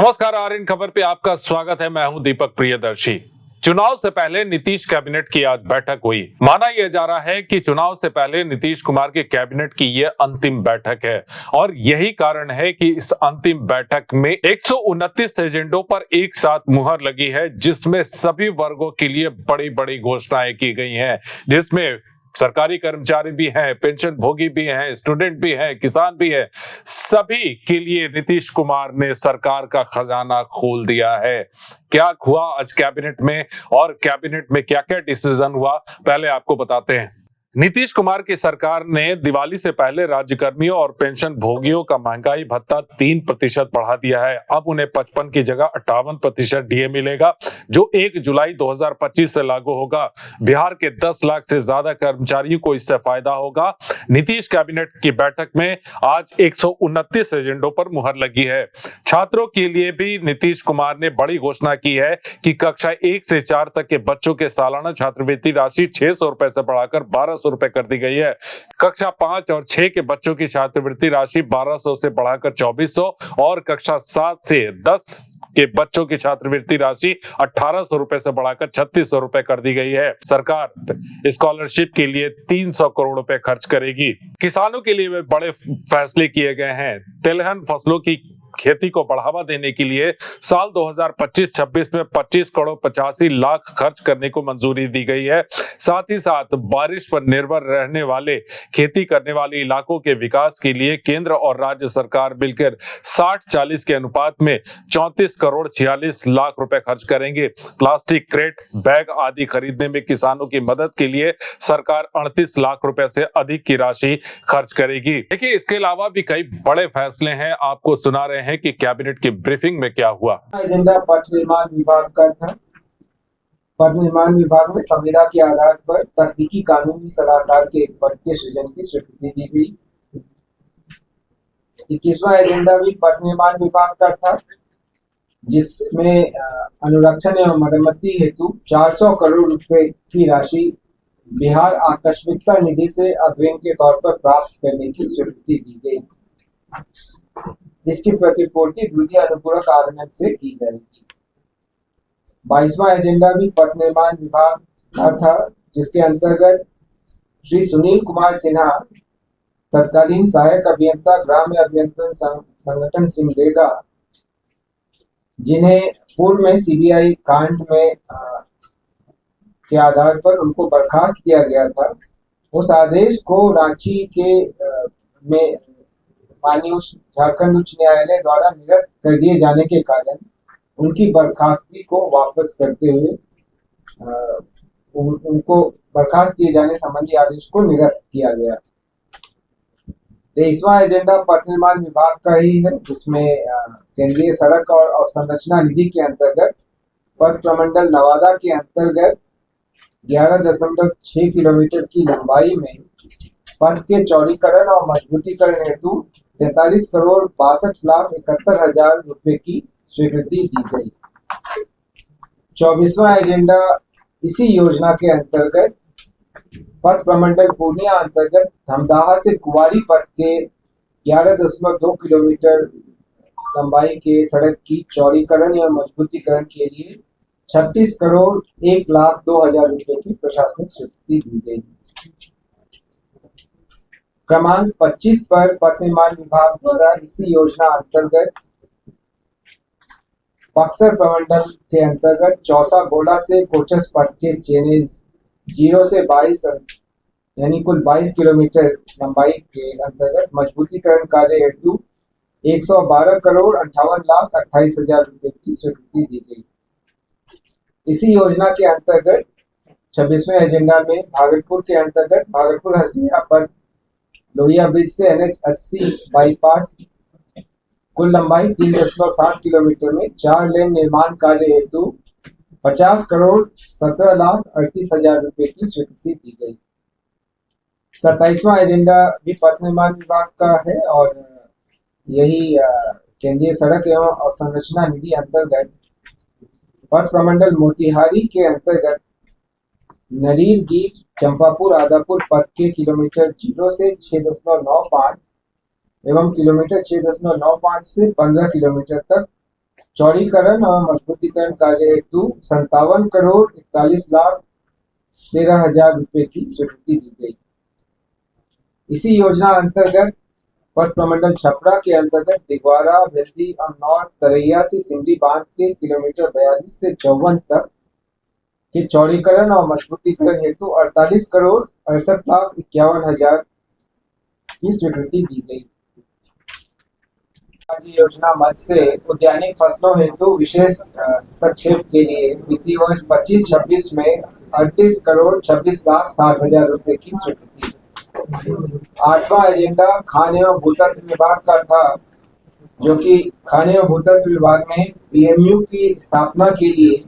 नमस्कार, आर्यन खबर पे आपका स्वागत है। मैं हूं दीपक प्रियदर्शी। चुनाव से पहले नीतीश कैबिनेट की आज बैठक हुई। माना यह जा रहा है कि चुनाव से पहले नीतीश कुमार के कैबिनेट की यह अंतिम बैठक है और यही कारण है कि इस अंतिम बैठक में 129 एजेंडों पर एक साथ मुहर लगी है, जिसमें सभी वर्गों के लिए बड़ी बड़ी घोषणाएं की गई हैं, जिसमें सरकारी कर्मचारी भी हैं, पेंशन भोगी भी हैं, स्टूडेंट भी हैं, किसान भी है। सभी के लिए नीतीश कुमार ने सरकार का खजाना खोल दिया है। क्या हुआ आज कैबिनेट में और कैबिनेट में क्या क्या डिसीजन हुआ, पहले आपको बताते हैं। नीतीश कुमार की सरकार ने दिवाली से पहले राज्यकर्मियों और पेंशन भोगियों का महंगाई भत्ता 3% बढ़ा दिया है। अब उन्हें 55 की जगह 58% डीए मिलेगा, जो 1 जुलाई 2025 से लागू होगा। बिहार के 10 लाख से ज्यादा कर्मचारियों को इससे फायदा होगा। नीतीश कैबिनेट की बैठक में आज 129 एजेंडों पर मुहर लगी है। छात्रों के लिए भी नीतीश कुमार ने बड़ी घोषणा की है कि कक्षा 1 से 4 तक के बच्चों के सालाना छात्रवृत्ति राशि 600 रुपए से बढ़ाकर 1200 रुपए कर दी गई है। कक्षा 5 और 6 के बच्चों की छात्रवृत्ति राशि 1200 से बढ़ाकर 2400 और कक्षा 7 से 10 के बच्चों की छात्रवृत्ति राशि 1800 रुपए से बढ़ाकर 3600 रुपए कर दी गई है। सरकार स्कॉलरशिप के लिए 300 करोड़ रुपए खर्च करेगी। किसानों के लिए बड़े फैसले किए गए हैं। तिलहन फसलों की खेती को बढ़ावा देने के लिए साल 2025-26 में 25 करोड़ 85 लाख खर्च करने को मंजूरी दी गई है। साथ ही साथ बारिश पर निर्भर रहने वाले खेती करने वाले इलाकों के विकास के लिए केंद्र और राज्य सरकार मिलकर 60-40 के अनुपात में 34 करोड़ 46 लाख रुपए खर्च करेंगे। प्लास्टिक क्रेट, बैग आदि खरीदने में किसानों की मदद के लिए सरकार 38 लाख रुपए से अधिक की राशि खर्च करेगी। देखिए, इसके अलावा भी कई बड़े फैसले हैं, आपको सुना रहे हैं कि कैबिनेट की ब्रीफिंग में क्या हुआ। एजेंडा पथ निर्माण विभाग का था। पथ निर्माण विभाग में संविदा के आधार पर तकनीकी कानूनी सलाहकार के एक पद के सृजन की स्वीकृति दी गई। 21वां एजेंडा भी पथ निर्माण विभाग का था, जिसमें अनुरक्षण एवं मरम्मति हेतु 400 करोड़ रुपए की राशि बिहार आकस्मिकता निधि से अग्रिम के तौर पर प्राप्त करने की स्वीकृति दी गई, जिसकी प्रतिपूर्ति द्वितीय अनुपूरक आर्डिनेंस से की जाएगी। 22वां एजेंडा भी पथ निर्माण विभाग का था, जिसके अंतर्गत श्री सुनील कुमार सिन्हा, तत्कालीन सहायक अभियंता ग्राम्य अभियंत्रण संगठन सिमडेगा, जिन्हें पूर्व में सीबीआई कांड में के आधार पर उनको बर्खास्त किया गया था, उस आदेश को रांची के में माननीय झारखंड उच्च न्यायालय द्वारा निरस्त कर दिए जाने के कारण उनकी बर्खास्तगी को वापस करते हुए उनको बर्खास्त किए जाने संबंधी आदेश को निरस्त किया गया। 23वां एजेंडा पथ निर्माण विभाग का ही है, जिसमें केंद्रीय सड़क और अवसंरचना निधि के अंतर्गत पथ प्रमंडल नवादा के अंतर्गत 11.6 किलोमीटर की लंबाई में पथ के चौड़ीकरण और मजबूतीकरण हेतु 43 करोड़ 62 लाख 71 हजार रुपए की स्वीकृति दी गई। 24वां एजेंडा इसी योजना के अंतर्गत पथ प्रमंडल पूर्णिया अंतर्गत धमदाहा से कुवारी पथ के 11.2 किलोमीटर लंबाई के सड़क की चौड़ीकरण एवं मजबूतीकरण के लिए 36 करोड़ 1 लाख 2 हजार रुपए की प्रशासनिक स्वीकृति दी गई। क्रमांक 25 पर पथ निर्माण विभाग द्वारा इसी योजना अंतर्गत बक्सर प्रमंडल के अंतर्गत चौसा गोला से कोचस पथ के चेने 0 से 22 यानी कुल 22 किलोमीटर लंबाई के अंतर्गत मजबूतीकरण कार्य हेतु 112 करोड़ 58 लाख 28 हजार रुपए की स्वीकृति दी गई। इसी योजना के अंतर्गत 26वें एजेंडा में भागलपुर के अंतर्गत भागलपुर हसदिया पथ लोहिया ब्रिज से NH 80 बाईपास कुल लंबाई 3.7 किलोमीटर में 4 लेन निर्माण कार्य हेतु 50 करोड़ 17 लाख 38 हजार रुपए की स्वीकृति दी गई। 27वां एजेंडा भी पथ निर्माण विभाग का है और यही केंद्रीय सड़क एवं अवसंरचना निधि अंतर्गत पथ प्रमंडल मोतिहारी के अंतर्गत नरीर गीर चंपापुर आदापुर पथ के किलोमीटर 0 से 6.95 एवं किलोमीटर 6.95 से 15 किलोमीटर तक चौड़ीकरण और मजबूतीकरण कार्य हेतु 57 करोड़ 41 लाख 13 हजार रुपए की स्वीकृति दी गई। इसी योजना अंतर्गत पथ प्रमंडल छपरा के अंतर्गत दिगवारा, भिल्दी और नॉर्थ तरैया से सिमरी बांध के किलोमीटर 42 से 54 तक के चौड़ीकरण और मजबूतीकरण हेतु 48 करोड़ 68 लाख 51 हजार की स्वीकृति दी गई। राज्य योजना मद से उद्यानिक फसलों हेतु विशेष हस्तक्षेप के लिए वित्तीय वर्ष 25-26 में 38 करोड़ 26 लाख 60 हजार रुपए की स्वीकृति। 8वां एजेंडा खान एवं भूतत्व विभाग का था, जो कि खान एवं भूतत्व विभाग में पीएमयू की स्थापना के लिए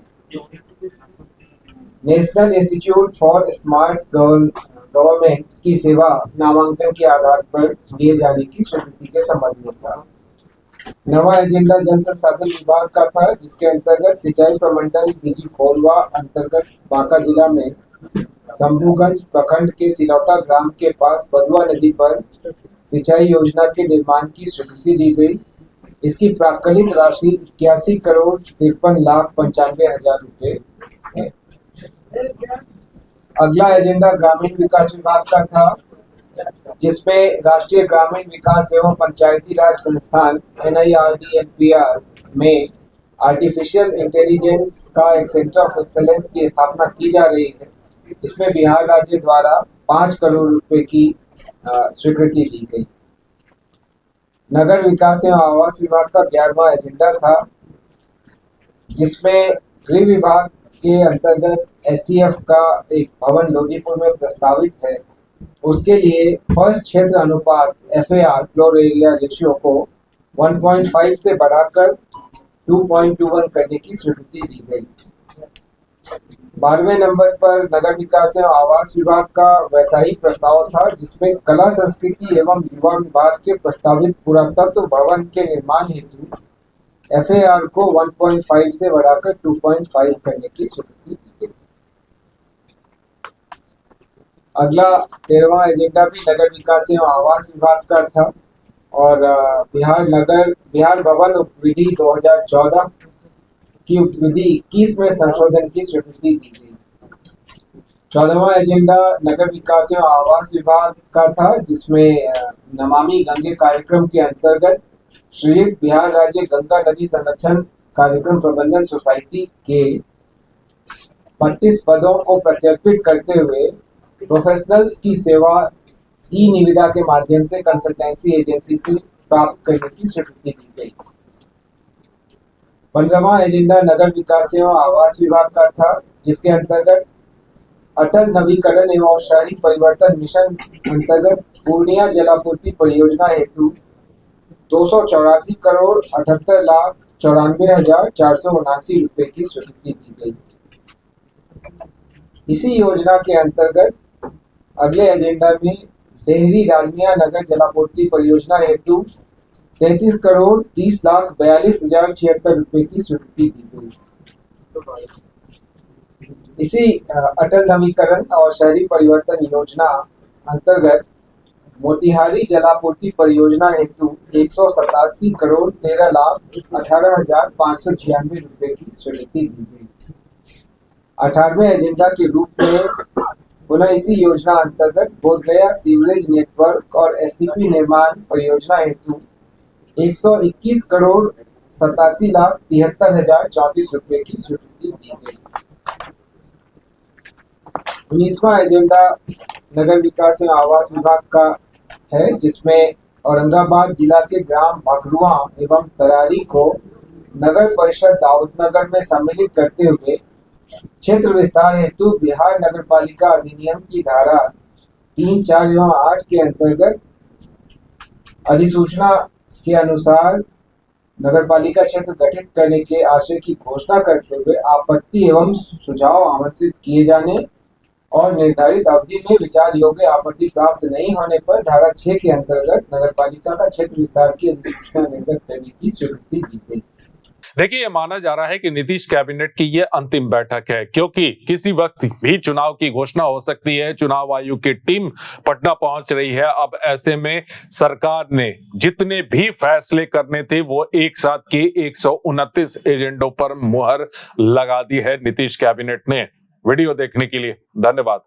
national institute for smart government की सेवा नामांकन के आधार पर दिए जाने की स्वीकृति के संबंध में था। 9वां एजेंडा जल संसाधन विभाग का था, जिसके अंतर्गत सिंचाई प्रमंडल बीजी कोलवा अंतर्गत बांका जिला में शंभूगंज प्रखंड के सिलौटा ग्राम के पास बदुआ नदी पर सिंचाई योजना के निर्माण की स्वीकृति दी गई। इसकी प्राक्कलित राशि 81 करोड़ 53 लाख 95 हजार रुपए है। अगला एजेंडा ग्रामीण विकास विभाग का था, जिसमें राष्ट्रीय ग्रामीण विकास एवं पंचायती राज संस्थान NIRDMPR में आर्टिफिशियल इंटेलिजेंस का एक सेंटर ऑफ एक्सेलेंस की स्थापना की जा रही है। इसमें बिहार राज्य द्वारा 5 करोड़ रुपए की स्वीकृति दी गई। नगर विकास एवं आवास विभाग का 11वां एजेंडा था, जिसमें गृह विभाग के अंतर्गत STF का एक भवन लोधीपुर में प्रस्तावित है। उसके लिए फर्स्ट क्षेत्र अनुपात FAR फ्लोर एरिया रेशियो को 1.5 से बढ़ाकर 2.21 करने की स्वीकृति दी गई। 12वें नंबर पर नगर विकास एवं आवास विभाग का वैसा ही प्रस्ताव था, जिसमें कला संस्कृति एवं युवा विभाग के प्रस्तावित पुरातत्व भवन के निर्माण हेतु FAR को 1.5 से बढ़ाकर 2.5 करने की स्वीकृति दी गई। अगला 13वां एजेंडा भी नगर विकास एवं आवास विभाग का था और बिहार भवन उपविधि 2014 की उपविधि 21 में संशोधन की स्वीकृति दी गई। 14वां एजेंडा नगर विकास एवं आवास विभाग का था, जिसमें नमामि गंगे कार्यक्रम के अंतर्गत श्रीयुक्त बिहार राज्य गंगा नदी संरक्षण कार्यक्रम प्रबंधन सोसाइटी के 32 पदों को प्रत्यर्पित करते हुए प्रोफेशनल्स की सेवा ई निविदा के माध्यम से कंसल्टेंसी एजेंसी से प्राप्त करने की स्वीकृति दी गई। 15वां एजेंडा नगर विकास एवं आवास विभाग का था, जिसके अंतर्गत अटल नवीकरण एवं शहरी परिवर्तन मिशन अंतर्गत पूर्णिया जलापूर्ति परियोजना हेतु 284 करोड़ 78 लाख 94 हजार 479 रुपए की स्वीकृति दी गई। इसी योजना के अंतर्गत अगले एजेंडा में डेहरी राजमिया नगर जलापूर्ति परियोजना हेतु 33 करोड़ 30 लाख 42 हजार 76 रुपए की स्वीकृति दी गई। इसी अटल नवीकरण और शहरी परिवर्तन योजना अंतर्गत मोतिहारी जलापूर्ति परियोजना हेतु 187 करोड़ 13 लाख 18 हजार 596 रुपए की स्वीकृति दी गई। 18वें एजेंडा के रूप में पुनः इसी योजना अंतर्गत बोधगया सीवरेज नेटवर्क और STP निर्माण परियोजना हेतु 121 करोड़ 87 लाख 73 हजार 34 रुपए की स्वीकृति दी गई। 19वां एजेंडा नगर विकास एवं आवास विभाग का है, जिसमें औरंगाबाद जिला के ग्राम भकरुआ एवं तरारी को नगर परिषद दाऊदनगर में सम्मिलित करते हुए क्षेत्र विस्तार हेतु बिहार नगरपालिका अधिनियम की धारा 3, 4 एवं 8 के अंतर्गत अधिसूचना के अनुसार नगरपालिका क्षेत्र गठित करने के आशय की घोषणा करते हुए आपत्ति एवं सुझाव आमंत्रित किए जाने और निर्धारित अवधि में विचार योग्य आपत्ति प्राप्त नहीं होने पर धारा 6 के अंतर्गत नगरपालिका का क्षेत्र विस्तार की अधिसूचना निर्गत करने की स्वीकृति दी गई। देखिए, ये माना जा रहा है कि नीतीश कैबिनेट की ये अंतिम बैठक है, क्योंकि किसी वक्त भी चुनाव की घोषणा हो सकती है। चुनाव आयोग की टीम पटना पहुंच रही है। अब ऐसे में सरकार ने जितने भी फैसले करने थे वो एक साथ के 129 एजेंडों पर मुहर लगा दी है नीतीश कैबिनेट ने। वीडियो देखने के लिए धन्यवाद।